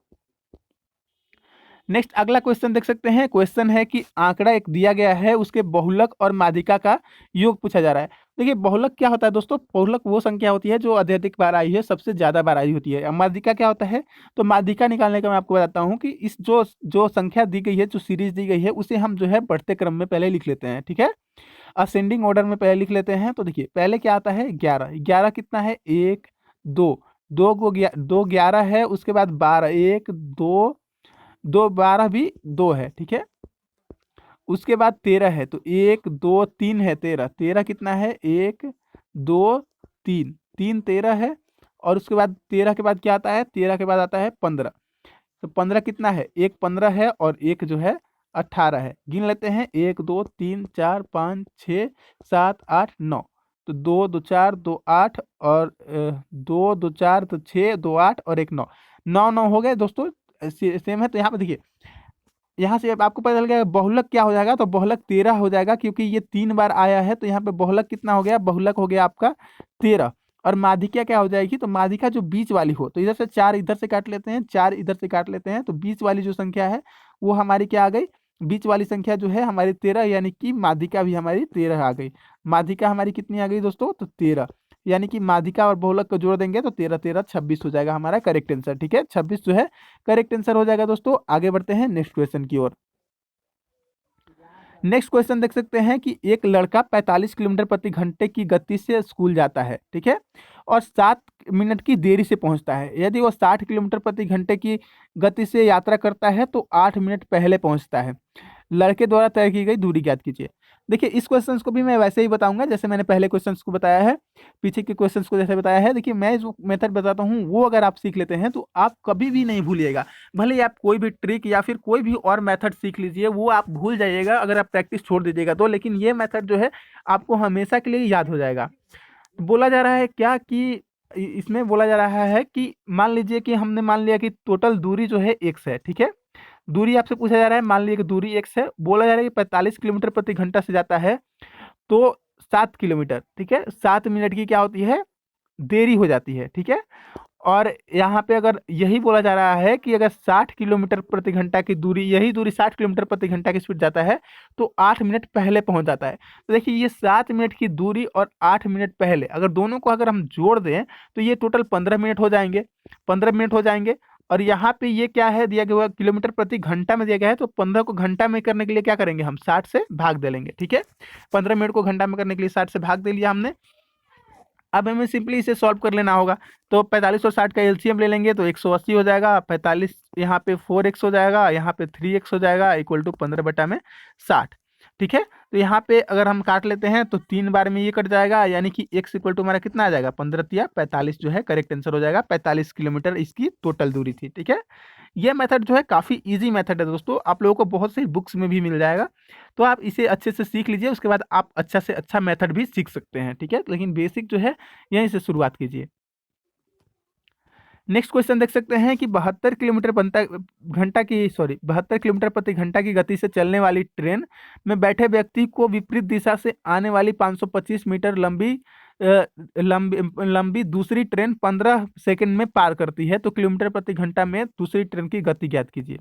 नेक्स्ट अगला क्वेश्चन देख सकते हैं। क्वेश्चन है कि आंकड़ा एक दिया गया है, उसके बहुलक और माध्यिका का योग पूछा जा रहा है। देखिए बहुलक क्या होता है दोस्तों, बहुलक वो संख्या होती है जो अत्यधिक बार आई है, सबसे ज्यादा बार आई होती है। अब माध्यिका क्या होता है, तो माध्यिका निकालने का मैं आपको बताता हूँ कि इस जो जो संख्या दी गई है, जो सीरीज दी गई है, उसे हम जो है बढ़ते क्रम में पहले लिख लेते हैं। ठीक है, असेंडिंग ऑर्डर में पहले लिख लेते हैं। तो देखिए पहले क्या आता है 11, 11 कितना है, एक दो, दो 11 है, उसके बाद 12, एक दो, दो 12 भी दो है। ठीक है, उसके बाद 13 है, तो एक दो तीन है, 13, 13 कितना है, एक दो तीन, तीन 13 है। और उसके बाद 13 के बाद क्या आता है, 13 के बाद आता है 15, तो 15 कितना है, एक 15 है, और एक जो है 18 है। गिन लेते हैं, एक दो तीन चार पाँच छः सात आठ नौ, तो दो दो चार दो आठ, और दो दो चार तो छः, दो आठ और एक नौ, नौ नौ हो गए दोस्तों। सेम है, तो यहाँ पे देखिए, यहाँ से अब आपको पता चल गया बहुलक क्या हो जाएगा, तो बहुलक 13 हो जाएगा, क्योंकि ये 3 बार आया है, तो यहाँ पे बहुलक कितना हो गया, बहुलक हो गया आपका 13। और माध्यिका क्या हो जाएगी, तो माध्यिका जो बीच वाली हो, तो इधर से 4 इधर से काट लेते हैं, 4 इधर से काट लेते हैं, तो बीच वाली जो संख्या है वो हमारी क्या आ गई, बीच वाली संख्या जो है हमारी 13, यानी कि माध्यिका भी हमारी 13 आ गई। माध्यिका हमारी कितनी आ गई दोस्तों, तो 13, यानी कि माध्यिका और बहुलक को जोड़ देंगे तो 13 13 26 हो जाएगा हमारा करेक्ट आंसर। ठीक है, 26 जो है करेक्ट आंसर हो जाएगा दोस्तों। आगे बढ़ते हैं नेक्स्ट क्वेश्चन की ओर। नेक्स्ट क्वेश्चन देख सकते हैं कि एक लड़का 45 किलोमीटर प्रति घंटे की गति से स्कूल जाता है। ठीक है, और 7 मिनट की देरी से पहुंचता है। यदि वो 60 किलोमीटर प्रति घंटे की गति से यात्रा करता है तो 8 मिनट पहले पहुंचता है। लड़के द्वारा तय की गई दूरी ज्ञात कीजिए। देखिए इस क्वेश्चंस को भी मैं वैसे ही बताऊंगा जैसे मैंने पहले क्वेश्चंस को बताया है, पीछे के क्वेश्चंस को जैसे बताया है। देखिए मैं जो मेथड बताता हूँ वो अगर आप सीख लेते हैं तो आप कभी भी नहीं भूलिएगा। भले ही आप कोई भी ट्रिक या फिर कोई भी और मेथड सीख लीजिए, वो आप भूल जाइएगा अगर आप प्रैक्टिस छोड़ दीजिएगा तो, लेकिन ये मेथड जो है आपको हमेशा के लिए याद हो जाएगा। बोला जा रहा है क्या कि इसमें बोला जा रहा है कि मान लीजिए कि हमने मान लिया कि टोटल दूरी जो है x है। ठीक है, दूरी आपसे पूछा जा रहा है, मान लीजिए कि दूरी x है, बोला जा रहा है कि 45 किलोमीटर प्रति घंटा से जाता है तो 7 किलोमीटर। ठीक है, 7 मिनट की क्या होती है, देरी हो जाती है। ठीक है, और यहाँ पे अगर यही बोला जा रहा है कि अगर 60 किलोमीटर प्रति घंटा की दूरी, यही दूरी 60 किलोमीटर प्रति घंटा की स्पीड जाता है तो 8 मिनट पहले पहुंच जाता है। तो देखिए ये 7 मिनट की दूरी और 8 मिनट पहले, अगर दोनों को अगर हम जोड़ दें तो ये टोटल 15 मिनट हो जाएंगे, 15 मिनट हो जाएंगे। और यहाँ पे ये क्या है दिया गया, किलोमीटर प्रति घंटा में दिया गया है, तो 15 को घंटा में करने के लिए क्या करेंगे, हम 60 से भाग दे लेंगे। ठीक है, 15 मिनट को घंटा में करने के लिए 60 से भाग दे लिया हमने। अब हमें सिंपली इसे सॉल्व कर लेना होगा। तो 45 और 60 का एलसीएम ले लेंगे तो 180 हो जाएगा, 45 यहाँ पे 4x हो जाएगा, यहाँ पे 3x हो जाएगा, इक्वल टू 15/60। ठीक है, तो यहाँ पे अगर हम काट लेते हैं तो 3 बार में ये कट जाएगा, यानी कि x इक्वल टू हमारा कितना आ जाएगा, 15 × 45 जो है करेक्ट आंसर हो जाएगा। 45 किलोमीटर इसकी टोटल दूरी थी। ठीक है, ये मेथड जो है काफ़ी इजी मेथड है दोस्तों, आप लोगों को बहुत सी बुक्स में भी मिल जाएगा, तो आप इसे अच्छे से सीख लीजिए, उसके बाद आप अच्छा से अच्छा मेथड भी सीख सकते हैं। ठीक है, लेकिन बेसिक जो है यहीं से शुरुआत कीजिए। नेक्स्ट क्वेश्चन देख सकते हैं कि 72 किलोमीटर प्रति घंटा की गति से चलने वाली ट्रेन में बैठे व्यक्ति को विपरीत दिशा से आने वाली 525 मीटर लंबी दूसरी ट्रेन 15 सेकंड में पार करती है, तो किलोमीटर प्रति घंटा में दूसरी ट्रेन की गति ज्ञात कीजिए।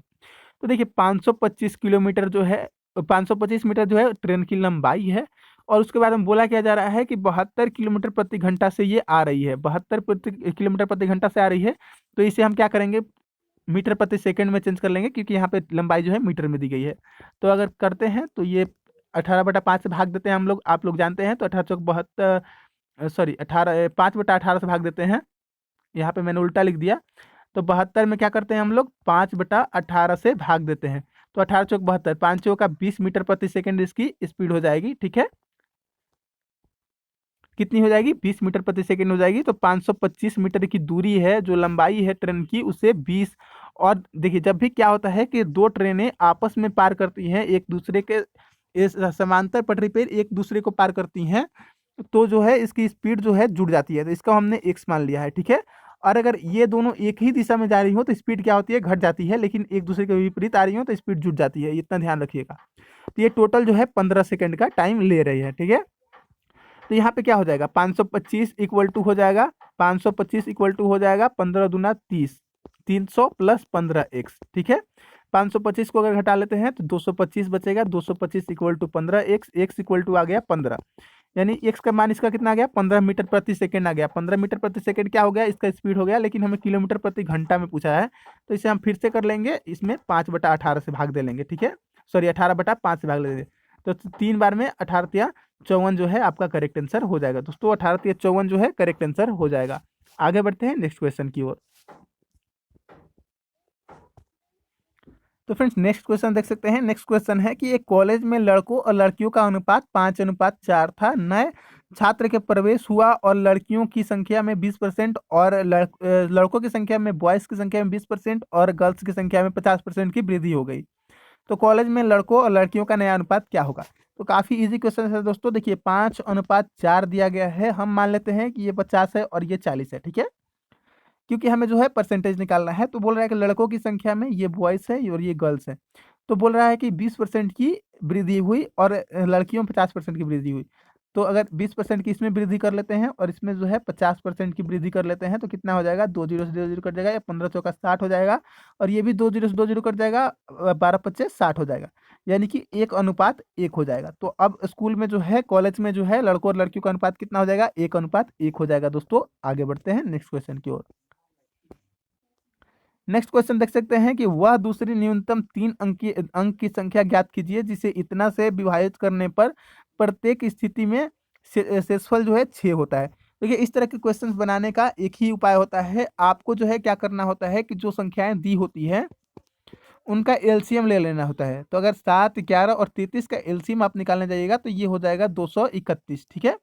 तो देखिए 525 किलोमीटर जो है, 525 मीटर जो है ट्रेन की लंबाई है, और उसके बाद हम बोला क्या जा रहा है कि 72 किलोमीटर प्रति घंटा से ये आ रही है, 72 किलोमीटर प्रति घंटा से आ रही है, तो इसे हम क्या करेंगे, मीटर प्रति सेकंड में चेंज कर लेंगे, क्योंकि यहाँ पे लंबाई जो है मीटर में दी गई है। तो अगर करते हैं तो ये 18/5 से भाग देते हैं हम लोग, आप लोग जानते हैं, तो 5/18 से भाग देते हैं, यहाँ पे मैंने उल्टा लिख दिया। तो 72 में क्या करते हैं हम लोग, 5/18 से भाग देते हैं, तो 18 चौक 72, 5 चौका 20 मीटर प्रति सेकंड इसकी स्पीड हो जाएगी। ठीक है, कितनी हो जाएगी, 20 मीटर प्रति सेकंड हो जाएगी। तो 525 मीटर की दूरी है, जो लंबाई है ट्रेन की, उसे 20। और देखिए जब भी क्या होता है कि दो ट्रेनें आपस में पार करती हैं, एक दूसरे के इस समांतर पटरी पर एक दूसरे को पार करती हैं, तो जो है इसकी स्पीड जो है जुड़ जाती है, तो इसका हमने x मान लिया है। ठीक है, और अगर ये दोनों एक ही दिशा में जा रही हो तो स्पीड क्या होती है, घट जाती है, लेकिन एक दूसरे के विपरीत आ रही हो तो स्पीड जुट जाती है, इतना ध्यान रखिएगा। तो ये टोटल जो है 15 सेकंड का टाइम ले रही है, ठीक है। तो यहाँ पे क्या हो जाएगा, 525 इक्वल टू हो जाएगा, 525 इक्वल टू हो जाएगा 15 दूना 30, 300 प्लस 15x, ठीक है। 525 को अगर घटा लेते हैं तो 225 बचेगा, 225 equal to 15x, x equal to आ गया 15, यानी x का मान इसका कितना आ गया, 15 मीटर प्रति सेकंड आ गया। 15 मीटर प्रति सेकंड क्या हो गया, इसका स्पीड हो गया, लेकिन हमें किलोमीटर प्रति घंटा में पूछा है, तो इसे हम फिर से कर लेंगे, इसमें 5/18 से भाग दे लेंगे, ठीक है, सॉरी 18/5 से भाग ले लेंगे। तो 3 बार में 18×3 = 54 जो है आपका करेक्ट आंसर हो जाएगा दोस्तों, 18×3 = 54 जो है करेक्ट आंसर हो जाएगा। आगे बढ़ते हैं नेक्स्ट क्वेश्चन की ओर। तो फ्रेंड्स नेक्स्ट क्वेश्चन देख सकते हैं। नेक्स्ट क्वेश्चन है कि एक कॉलेज में लड़कों और लड़कियों का अनुपात 5:4 था। नए छात्र के प्रवेश हुआ और लड़कियों की संख्या में 20% और लड़कों की संख्या में, बॉयज़ की संख्या में 20% और गर्ल्स की संख्या में 50% की वृद्धि हो गई। तो कॉलेज में लड़कों और लड़कियों का नया अनुपात क्या होगा। तो काफ़ी इजी क्वेश्चन है दोस्तों। देखिए 5:4 दिया गया है, हम मान लेते हैं कि ये 50 है और ये 40 है, ठीक है, क्योंकि हमें जो है परसेंटेज निकालना है। तो बोल रहा है कि लड़कों की संख्या में ये बॉयज़ है और ये गर्ल्स है, तो बोल रहा है कि 20% की वृद्धि हुई और लड़कियों में 50% की वृद्धि हुई। तो अगर 20% की इसमें वृद्धि कर लेते हैं और इसमें जो है 50% की वृद्धि कर लेते हैं तो कितना हो जाएगा, 2 जीरो से 2 जीरो कट जाएगा, या 15×4 = 60 हो जाएगा, और ये भी 2 जीरो से 2 जीरो कट जाएगा, 12×5 = 60 हो जाएगा, यानी कि 1:1 हो जाएगा। तो अब स्कूल में जो है, कॉलेज में जो है, लड़कों और लड़कियों का अनुपात कितना हो जाएगा, 1:1 हो जाएगा दोस्तों। आगे बढ़ते हैं नेक्स्ट क्वेश्चन की ओर। नेक्स्ट क्वेश्चन देख सकते हैं कि वह दूसरी न्यूनतम 3 अंक की संख्या ज्ञात कीजिए जिसे इतना से विभाजित करने पर प्रत्येक स्थिति में शेषफल जो है 6 होता है। देखिए इस तरह के क्वेश्चंस बनाने का एक ही उपाय होता है, आपको जो है क्या करना होता है कि जो संख्याएं दी होती है उनका एलसीएम ले लेना होता है। तो अगर 7, 11 और 33 का एलसीएम आप निकालने जाइएगा तो ये हो जाएगा 231, ठीक है।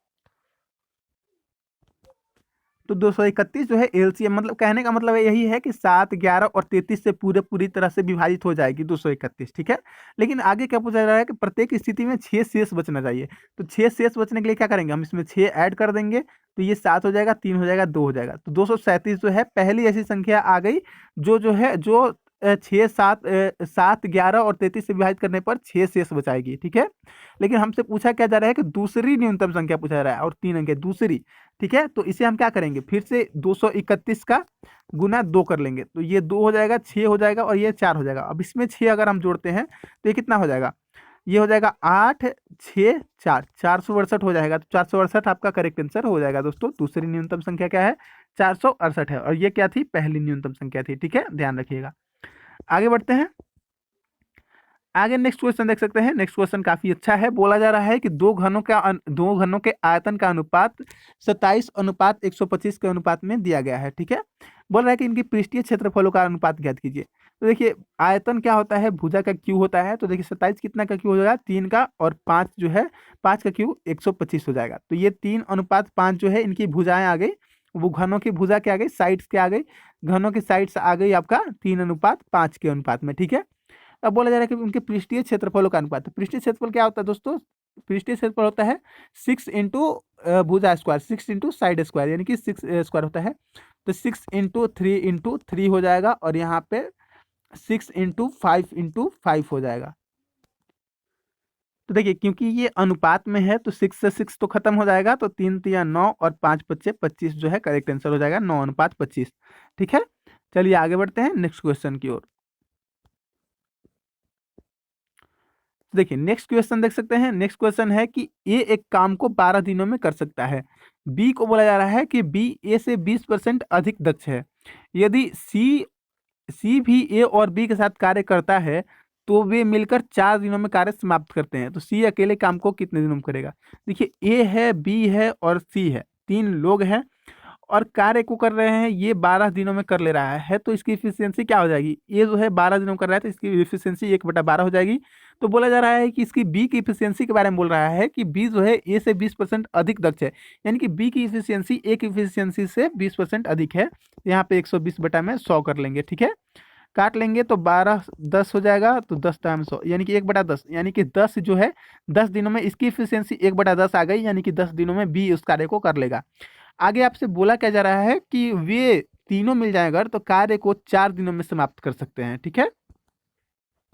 तो 231 जो है एलसीएम, मतलब कहने का मतलब यही है कि 7, 11 और 33 से पूरी तरह से विभाजित हो जाएगी 231, ठीक है। लेकिन आगे क्या पूछा जा रहा है कि प्रत्येक स्थिति में 6 शेष बचना चाहिए। तो 6 शेष बचने के लिए क्या करेंगे, हम इसमें 6 ऐड कर देंगे, तो ये 7 हो जाएगा, 3 हो जाएगा, 2 हो जाएगा। तो 237 जो है पहली ऐसी संख्या आ गई जो है जो 6, 7, 11 और 33 से विभाजित करने पर 6 शेष बचाएगी, ठीक है। लेकिन हमसे पूछा क्या जा रहा है कि दूसरी न्यूनतम संख्या पूछा जा रहा है, और 3 अंक है दूसरी, ठीक है। तो इसे हम क्या करेंगे, फिर से 231 का गुना 2 कर लेंगे, तो ये 2 हो जाएगा, 6 हो जाएगा और ये 4 हो जाएगा। अब इसमें 6 अगर हम जोड़ते हैं तो ये कितना हो जाएगा, ये हो जाएगा 8, 6, 4, 468 हो जाएगा। तो 468 आपका करेक्ट आंसर हो जाएगा दोस्तों। दूसरी न्यूनतम संख्या क्या है, 468 है, और ये क्या थी, पहली न्यूनतम संख्या थी, ठीक है, ध्यान रखिएगा। आगे बढ़ते हैं। आगे नेक्स्ट क्वेश्चन देख सकते हैं। नेक्स्ट क्वेश्चन काफी अच्छा है। बोला जा रहा है कि दो घनों के आयतन का अनुपात 27:125 के अनुपात में दिया गया है, ठीक है। बोल रहा है कि इनकी पृष्ठीय क्षेत्रफलों का अनुपात ज्ञात कीजिए। तो देखिए आयतन क्या होता है, भुजा का क्यू होता है। तो देखिए 27 कितना का क्यू हो जाएगा, 3 का, और 5 जो है 5 का क्यू 125 हो जाएगा। तो ये 3:5 जो है इनकी भुजाएं आ गई, वो घनों की भुजा क्या आ गई, साइड्स क्या आ गई, घनों की साइड्स आ गई आपका 3:5 के अनुपात में, ठीक है। अब बोला जा रहा है कि उनके पृष्ठीय क्षेत्रफलों का अनुपात। पृष्ठीय क्षेत्रफल क्या होता है दोस्तों, पृष्ठीय क्षेत्रफल होता है 6 इंटू भुजा स्क्वायर, 6 इंटू साइड स्क्वायर, यानी कि 6 स्क्वायर होता है। तो 6 इंटू 3 हो जाएगा, और यहाँ पे 6 इंटू 5 हो जाएगा। तो देखिए क्योंकि ये अनुपात में है तो 6 से 6 तो खत्म हो जाएगा, तो 3 3 9 और 5 5 25 जो है करेक्ट आंसर हो जाएगा, 9:25, ठीक है। चलिए आगे बढ़ते हैं नेक्स्ट क्वेश्चन की ओर। देखिए नेक्स्ट क्वेश्चन देख सकते हैं। नेक्स्ट क्वेश्चन है कि ए एक काम को 12 दिनों में कर सकता है। बी को बोला जा रहा है कि बी ए से 20% अधिक दक्ष है। यदि सी भी ए और बी के साथ कार्य करता है तो वे मिलकर 4 दिनों में कार्य समाप्त करते हैं। तो सी अकेले काम को कितने दिनों में करेगा। देखिए ए है, बी है और सी है, 3 लोग हैं और कार्य को कर रहे हैं, ये 12 दिनों में कर ले रहा है, तो इसकी इफिशियंसी क्या हो जाएगी, ये जो है 12 दिनों में कर रहा है तो इसकी इफिशियंसी 1/12 हो जाएगी। तो बोला जा रहा है कि इसकी बी की इफिशियंसी के बारे में बोल रहा है कि बी जो है ए से 20% अधिक दक्ष है, यानी कि बी की इफिशियंसी ए की इफिशियंसी से 20% अधिक है। यहाँ पे 120 बटा में 100 कर लेंगे, ठीक है। काट लेंगे तो 12 10 हो जाएगा, तो 10 टाइम 100 यानी कि 1/10, यानी कि 10 जो है 10 दिनों में इसकी इफिशियंसी 1/10 आ गई, यानी कि 10 दिनों में बी उस कार्य को कर लेगा। आगे आपसे बोला क्या जा रहा है कि वे तीनों मिल जाए अगर, तो कार्य को 4 दिनों में समाप्त कर सकते हैं। ठीक है,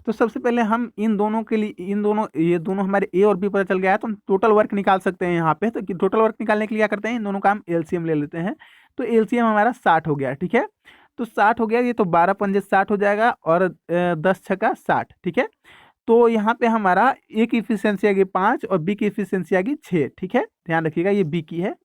तो सबसे पहले हम इन दोनों के लिए, ये दोनों हमारे ए और बी पता चल गया है, तो हम टोटल वर्क निकाल सकते हैं यहाँ पे। तो टोटल वर्क निकालने के लिए क्या करते हैं, इन दोनों का हम एलसीएम ले लेते हैं। तो एलसीएम हमारा 60 हो गया। ठीक है, तो 60 हो गया, ये तो 12 पंजे 60 हो जाएगा, और 10 छक्का 60। ठीक है, तो यहाँ पे हमारा ए की इफिशियंसी आ गई 5 और बी की इफिशियंसी आ गई 6। ठीक है, ध्यान रखिएगा, ये बी की है,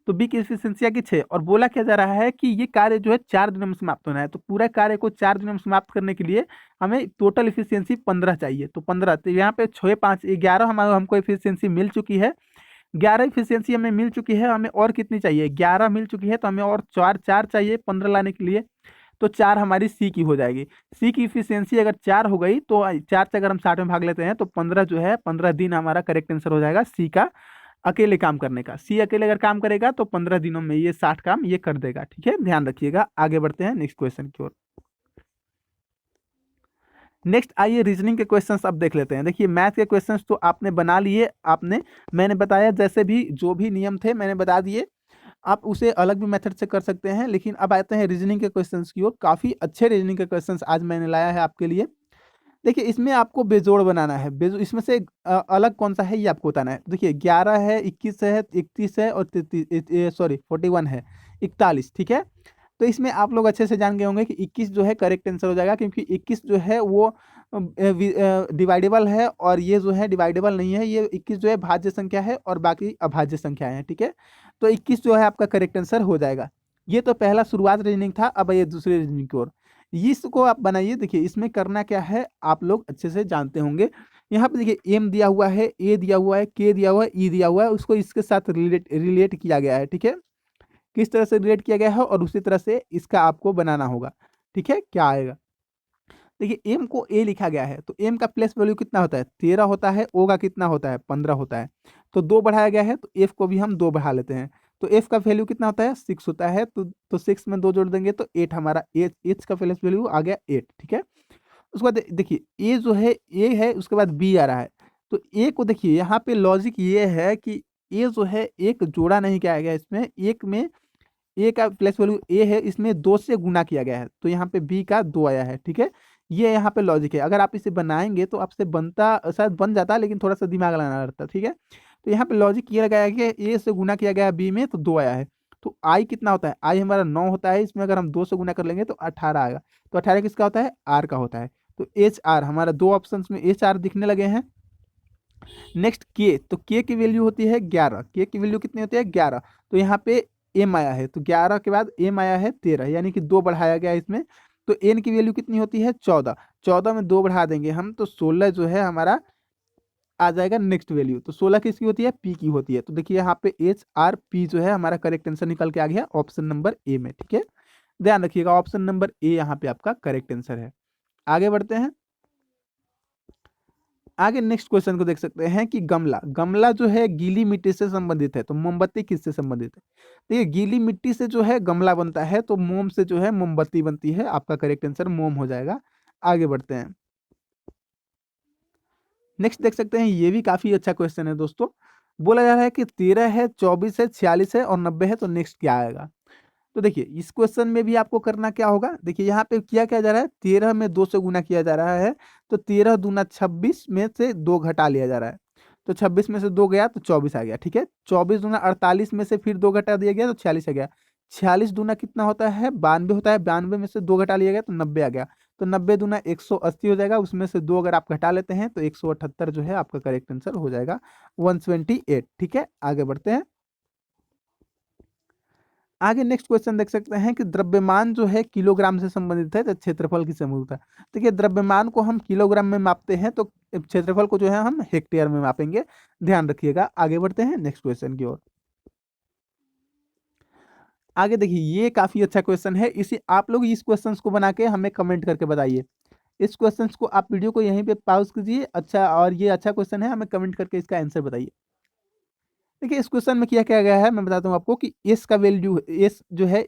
तो बी की इफिशियंसी आ गई 6। और बोला क्या जा रहा है कि ये कार्य जो है 4 दिनों में समाप्त होना है। तो पूरा कार्य को 4 दिनों में समाप्त करने के लिए हमें टोटल इफिशियंसी 15 चाहिए। तो 15, तो यहाँ पे 6 5 11 हमारा हमको इफिशियंसी मिल चुकी है। 11 इफिशियंसी हमें मिल चुकी है, हमें और कितनी चाहिए, 11 मिल चुकी है, तो हमें और 4 चाहिए 15 लाने के लिए। तो 4 हमारी सी की हो जाएगी। सी की इफिशियंसी अगर 4 हो गई, तो 4 से अगर हम 60 में भाग लेते हैं, तो 15 जो है 15 दिन हमारा करेक्ट आंसर हो जाएगा सी का, अकेले काम करने का। सी अकेले अगर काम करेगा तो 15 दिनों में ये 60 काम ये कर देगा। ठीक है, ध्यान रखिएगा। आगे बढ़ते हैं नेक्स्ट क्वेश्चन की ओर। नेक्स्ट आइए रीजनिंग के क्वेश्चंस अब देख लेते हैं। देखिए मैथ के क्वेश्चंस तो आपने बना लिए, मैंने बताया जैसे भी जो भी नियम थे मैंने बता दिए, आप उसे अलग भी मेथड से कर सकते हैं। लेकिन अब आते हैं रीजनिंग के क्वेश्चंस की ओर। काफ़ी अच्छे रीजनिंग के क्वेश्चंस आज मैंने लाया है आपके लिए। देखिए इसमें आपको बेजोड़ बनाना है, इसमें से अलग कौन सा है ये आपको बताना है। देखिए 11 है, 21 है, 31 है, और 41 है, 41। ठीक है, तो इसमें आप लोग अच्छे से जान गए होंगे कि 21 जो है करेक्ट आंसर हो जाएगा, क्योंकि 21 जो है वो डिवाइडेबल है, और ये जो है डिवाइडेबल नहीं है। ये 21 जो है भाज्य संख्या है और बाकी अभाज्य संख्या है। ठीक है, तो 21 जो है आपका करेक्ट आंसर हो जाएगा। ये तो पहला शुरुआत रीजनिंग था। अब ये दूसरे रीजनिंग की ओर, इसको आप बनाइए। देखिए इसमें करना क्या है आप लोग अच्छे से जानते होंगे। यहाँ पे देखिए एम दिया हुआ है, ए दिया हुआ है, के दिया हुआ है, ई दिया हुआ है, उसको इसके साथ रिलेट किया गया है। ठीक है, किस तरह से रिलेट किया गया है और उसी तरह से इसका आपको बनाना होगा। ठीक है, क्या आएगा, देखिए एम को ए लिखा गया है, तो एम का प्लेस वैल्यू कितना होता है, 13 होता है। ओ का कितना होता है, 15 होता है। तो 2 बढ़ाया गया है, तो एफ को भी हम 2 बढ़ा लेते हैं। तो एफ का वैल्यू कितना होता है, 6 होता है। तो 6 में 2 जोड़ देंगे तो 8 हमारा एच का प्लेस वैल्यू आ गया 8। ठीक है, उसके बाद देखिए ए जो है ए है, उसके बाद बी आ रहा है। तो ए को देखिए यहाँ पे लॉजिक ये है कि ए जो है एक जोड़ा नहीं किया गया, इसमें एक में ए का प्लेस वैल्यू ए है, इसमें 2 से गुना किया गया है, तो यहाँ पे बी का 2 आया है। ठीक है, ये यहाँ पे लॉजिक है। अगर आप इसे बनाएंगे तो आपसे बनता शायद बन जाता, लेकिन थोड़ा सा दिमाग लगाना रहता। ठीक है, तो यहाँ पे लॉजिक ये लगाया गया कि ए से गुना किया गया बी में, तो 2 आया है। तो आई कितना होता है, आई हमारा 9 होता है, इसमें अगर हम 2 से गुना कर लेंगे तो 18 आएगा। तो 18 किसका होता है, आर का होता है। तो एच आर हमारा 2 ऑप्शन में एच आर दिखने लगे हैं। नेक्स्ट के, तो के की वैल्यू होती है 11। के की वैल्यू कितनी होती है, 11। तो यहाँ पे एम आया है, तो 11 के बाद एम आया है 13, यानी कि 2 बढ़ाया गया इसमें। तो एन की वैल्यू कितनी होती है, 14। 14 में 2 बढ़ा देंगे हम, तो 16 जो है हमारा आ जाएगा नेक्स्ट वैल्यू। तो 16 किसकी होती है, पी की होती है। तो देखिए यहाँ पे एच आर पी जो है हमारा करेक्ट आंसर निकल के आ गया ऑप्शन नंबर ए में। ठीक है, ध्यान रखिएगा ऑप्शन नंबर ए यहाँ पे आपका करेक्ट आंसर है। आगे बढ़ते हैं। आगे नेक्स्ट क्वेश्चन को देख सकते हैं कि गमला, गमला जो है गीली मिट्टी से संबंधित है, तो मोमबत्ती किससे संबंधित है। देखिए गीली मिट्टी से जो है गमला बनता है, तो मोम से जो है मोमबत्ती बनती है। आपका करेक्ट आंसर मोम हो जाएगा। आगे बढ़ते हैं। नेक्स्ट देख सकते हैं, ये भी काफी अच्छा क्वेश्चन है दोस्तों। बोला जा रहा है कि 13 है, 24 है, 46 है और 90 है, तो नेक्स्ट क्या आएगा। तो देखिए इस क्वेश्चन में भी आपको करना क्या होगा, देखिए यहाँ पे किया क्या जा रहा है, 13 में 2 से गुना किया जा रहा है। तो 13 दूना 26 में से 2 घटा लिया जा रहा है। तो 26 में से 2 गया तो 24 आ गया। ठीक है, 24 दूना 48 में से फिर 2 घटा दिया गया तो 46 आ गया। 46 दूना कितना होता है, 92 होता है। 92 में से 2 घटा लिया गया तो 90 आ गया। तो 90 दूना 180 हो जाएगा, उसमें से 2 अगर आप घटा लेते हैं तो 178 जो है आपका करेक्ट आंसर हो जाएगा 128। ठीक है, आगे बढ़ते हैं। आगे नेक्स्ट क्वेश्चन देख सकते हैं कि द्रव्यमान जो है किलोग्राम से संबंधित है, तो क्षेत्रफल किससे संबंधित है। देखिए द्रव्यमान को हम किलोग्राम में मापते हैं, तो क्षेत्रफल को जो है हम हेक्टेयर में मापेंगे। ध्यान रखिएगा। आगे बढ़ते हैं नेक्स्ट क्वेश्चन की ओर। आगे देखिए ये काफी अच्छा क्वेश्चन है, इसे आप लोग इस क्वेश्चन को बना के हमें कमेंट करके बताइए। इस क्वेश्चन को आप वीडियो को यहीं पे पॉज कीजिए, अच्छा, और ये अच्छा क्वेश्चन है, हमें कमेंट करके इसका आंसर बताइए। देखिए इस क्वेश्चन में क्या गया है, मैं बताता हूँ आपको कि एस का वैल्यू, एस जो है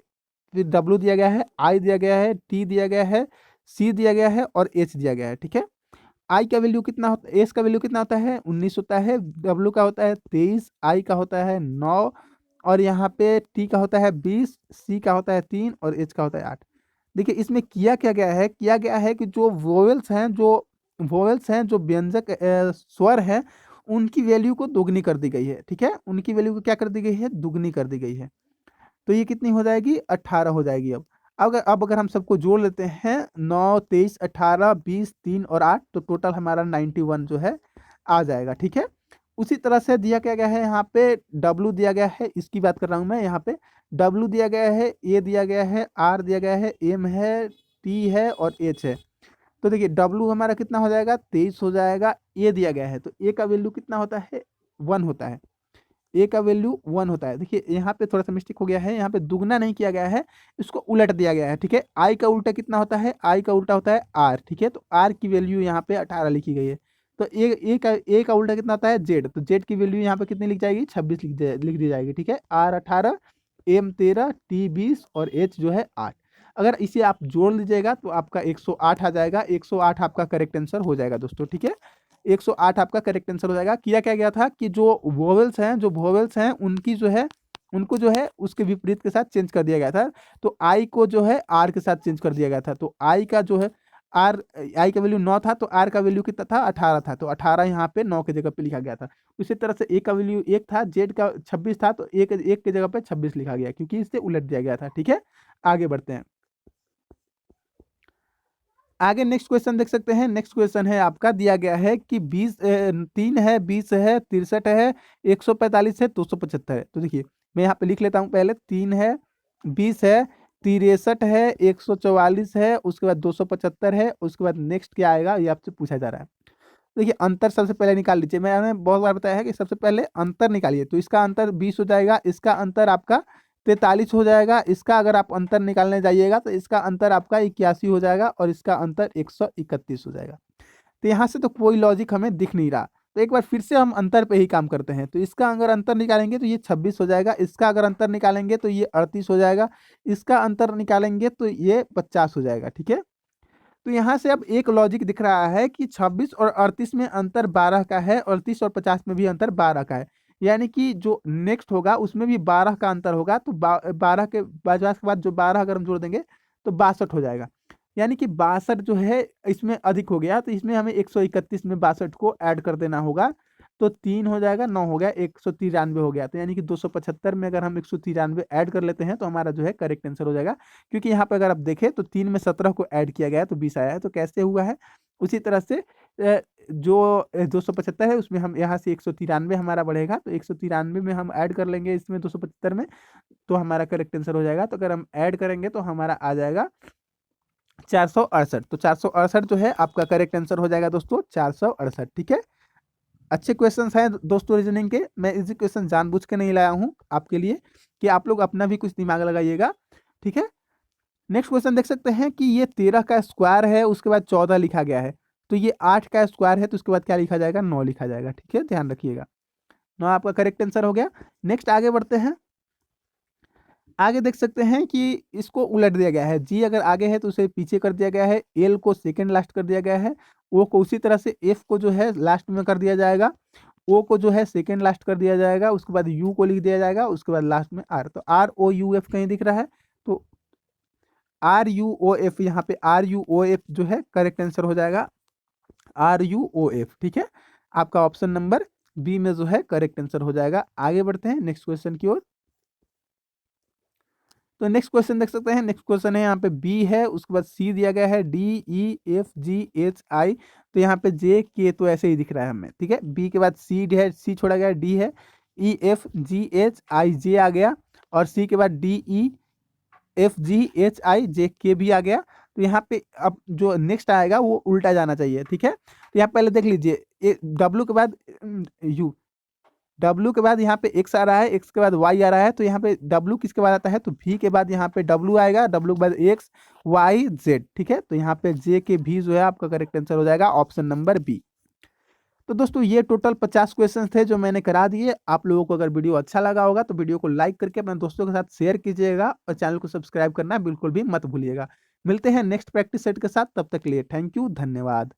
फिर डब्ल्यू दिया गया है, आई दिया गया है, टी दिया गया है, सी दिया गया है और एच दिया गया है। ठीक है, आई का वैल्यू कितना होता है, एस का वैल्यू कितना होता है, 19 होता है। डब्ल्यू का होता है 23, आई का होता है 9 और यहाँ पे टी का होता है 20, सी का होता है 3 और एच का होता है 8। देखिए इसमें किया गया है कि जो वोवेल्स हैं जो व्यंजक स्वर हैं, उनकी वैल्यू को दोगुनी कर दी गई है। ठीक है, उनकी वैल्यू को क्या कर दी गई है, दुगनी कर दी गई है। तो ये कितनी हो जाएगी, 18 हो जाएगी। अब अगर हम सबको जोड़ लेते हैं, 9, 23, 18, 20, 3 और 8, तो टोटल हमारा 91 जो है आ जाएगा। ठीक है, उसी तरह से दिया क्या गया है, यहाँ पे डब्लू दिया गया है, इसकी बात कर रहा हूँ मैं। यहाँ पे डब्लू दिया गया है, ए दिया गया है, आर दिया गया है, एम है, टी है और एच है। तो देखिए डब्लू हमारा कितना हो जाएगा, 23 हो जाएगा। ए दिया गया है तो ए का वैल्यू कितना होता है, 1 होता है। ए का वैल्यू 1 होता है। देखिए यहाँ पे थोड़ा सा मिस्टेक हो गया है, यहाँ पे दुगना नहीं किया गया है, इसको उलट दिया गया है। ठीक है, आई का उल्टा कितना होता है, आई का उल्टा होता है आर। ठीक है, तो आर की वैल्यू यहाँ पे 18 लिखी गई है। तो ए का उल्टा कितना होता है, जेड। तो जेड की वैल्यू यहाँ पे कितनी लिख जाएगी, 26 लिख दी जाएगी। ठीक है, आर 18, एम 13, टी 20 और एच जो है 8। अगर इसे आप जोड़ लीजिएगा तो आपका 108 आ जाएगा। 108 आपका करेक्ट आंसर हो जाएगा दोस्तों। ठीक है, 108 आपका करेक्ट आंसर हो जाएगा। किया क्या गया था कि जो वोवेल्स हैं उनकी जो है, उनको जो है उसके विपरीत के साथ चेंज कर दिया गया था। तो आई को जो है आर के साथ चेंज कर दिया गया था। तो आई का जो है आर, आई का वैल्यू 9 था तो आर का वैल्यू कितना था, 18 था। तो 18 यहाँ पे 9 की जगह पे लिखा गया था। उसी तरह से ए का वैल्यू 1 था, जेड का 26 था, तो एक की जगह पे 26 लिखा गया, क्योंकि इससे उलट दिया गया था। ठीक है, आगे बढ़ते हैं। आगे नेक्स्ट क्वेश्चन देख सकते हैं। नेक्स्ट क्वेश्चन है आपका, दिया गया है कि 3 है, 20 है, 63 है, 145 है, 275 है। तो देखिए मैं यहाँ पे लिख लेता हूँ। पहले 3 है, 20 है, 63 है, 144 है, उसके बाद 275 है, उसके बाद नेक्स्ट क्या आएगा ये आपसे पूछा जा रहा है। देखिए अंतर सबसे पहले निकाल लीजिए। मैंने बहुत बार बताया है कि सबसे पहले अंतर निकालिए। तो इसका अंतर 20 हो जाएगा, इसका अंतर आपका 43 हो जाएगा, इसका अगर आप अंतर निकालने जाइएगा तो इसका अंतर आपका 81 हो जाएगा और इसका अंतर 131 हो जाएगा। तो यहाँ से तो कोई लॉजिक हमें दिख नहीं रहा। तो एक बार फिर से हम अंतर पे ही काम करते हैं। तो इसका अगर अंतर निकालेंगे तो ये 26 हो जाएगा, इसका अगर अंतर निकालेंगे तो ये 38 हो जाएगा, इसका अंतर निकालेंगे तो ये 50 हो जाएगा। ठीक है, तो यहाँ से अब एक लॉजिक दिख रहा है कि 26 और 38 में अंतर 12 का है और 30 और 50 में भी अंतर 12 का है। यानी कि जो नेक्स्ट होगा उसमें भी 12 का अंतर होगा। तो 12 के 50 के बाद जो 12 अगर हम जोड़ देंगे तो 62 हो जाएगा। यानी कि 62 जो है इसमें अधिक हो गया, तो इसमें हमें 131 में 62 को ऐड कर देना होगा। तो 3 हो जाएगा, 9 हो गया, 193 हो गया। तो यानी कि 275 में अगर हम 193 ऐड कर लेते हैं तो हमारा जो है करेक्ट आंसर हो जाएगा। क्योंकि यहाँ पे अगर आप देखें तो 3 में 17 को ऐड किया गया है तो 20 आया है। तो कैसे हुआ है, उसी तरह से जो 275 है उसमें हम यहाँ से 193 हमारा बढ़ेगा, तो 193 में हम ऐड कर लेंगे इसमें 275 में, तो हमारा करेक्ट आंसर हो जाएगा। तो अगर हम ऐड करेंगे तो हमारा आ जाएगा 468। तो 468 जो है आपका करेक्ट आंसर हो जाएगा दोस्तों, 468। ठीक है, अच्छे क्वेश्चंस हैं दोस्तों रीजनिंग के। मैं इजी क्वेश्चन जानबूझ के नहीं लाया हूँ आपके लिए, कि आप लोग अपना भी कुछ दिमाग लगाइएगा। ठीक है, नेक्स्ट क्वेश्चन देख सकते हैं कि ये 13 का स्क्वायर है, उसके बाद 14 लिखा गया है। तो ये 8 का स्क्वायर है, तो उसके बाद क्या लिखा जाएगा, 9 लिखा जाएगा। ठीक है, ध्यान रखिएगा, 9 आपका करेक्ट आंसर हो गया। नेक्स्ट आगे बढ़ते हैं। आगे देख सकते हैं कि इसको उलट दिया गया है। जी अगर आगे है तो उसे पीछे कर दिया गया है, एल को सेकेंड लास्ट कर दिया गया है, ओ को उसी तरह से एफ को जो है लास्ट में कर दिया जाएगा, ओ को जो है सेकेंड लास्ट कर दिया जाएगा, उसके बाद यू को लिख दिया जाएगा, उसके बाद लास्ट में आर। तो आर ओ यू एफ कहीं दिख रहा है, तो आर यू ओ एफ, यहाँ पे आर यू ओ एफ जो है करेक्ट आंसर हो जाएगा, आर यू ओ एफ। ठीक है, आपका ऑप्शन नंबर बी में जो है करेक्ट आंसर हो जाएगा। आगे बढ़ते हैं नेक्स्ट क्वेश्चन की ओर। तो नेक्स्ट क्वेश्चन देख सकते हैं। नेक्स्ट क्वेश्चन है यहाँ पे बी है, उसके बाद सी दिया गया है, D E F G H आई। तो यहाँ पे जे के तो ऐसे ही दिख रहा है हमें। ठीक है, बी के बाद सी है, सी छोड़ा गया, डी है, ई एफ जी एच आई जे आ गया, और सी के बाद D E F G H I J K भी आ गया। तो यहाँ पे अब जो नेक्स्ट आएगा वो उल्टा जाना चाहिए। ठीक है, तो यहाँ पहले देख लीजिए, डब्ल्यू के बाद यू, डब्ल्यू के बाद यहाँ पे एक्स आ रहा है, एक्स के बाद वाई आ रहा है। तो यहाँ पे डब्ल्यू किसके बाद आता है, तो भी के बाद यहाँ पे डब्ल्यू आएगा, डब्ल्यू के बाद एक्स वाई जेड। ठीक है, तो यहाँ पे जे के भी जो है आपका करेक्ट आंसर हो जाएगा, ऑप्शन नंबर बी। तो दोस्तों ये टोटल 50 क्वेश्चन थे जो मैंने करा दिए। आप लोगों को अगर वीडियो अच्छा लगा होगा तो वीडियो को लाइक करके अपने दोस्तों के साथ शेयर कीजिएगा, और चैनल को सब्सक्राइब करना बिल्कुल भी मत भूलिएगा। मिलते हैं नेक्स्ट प्रैक्टिस सेट के साथ, तब तक के लिए थैंक यू, धन्यवाद।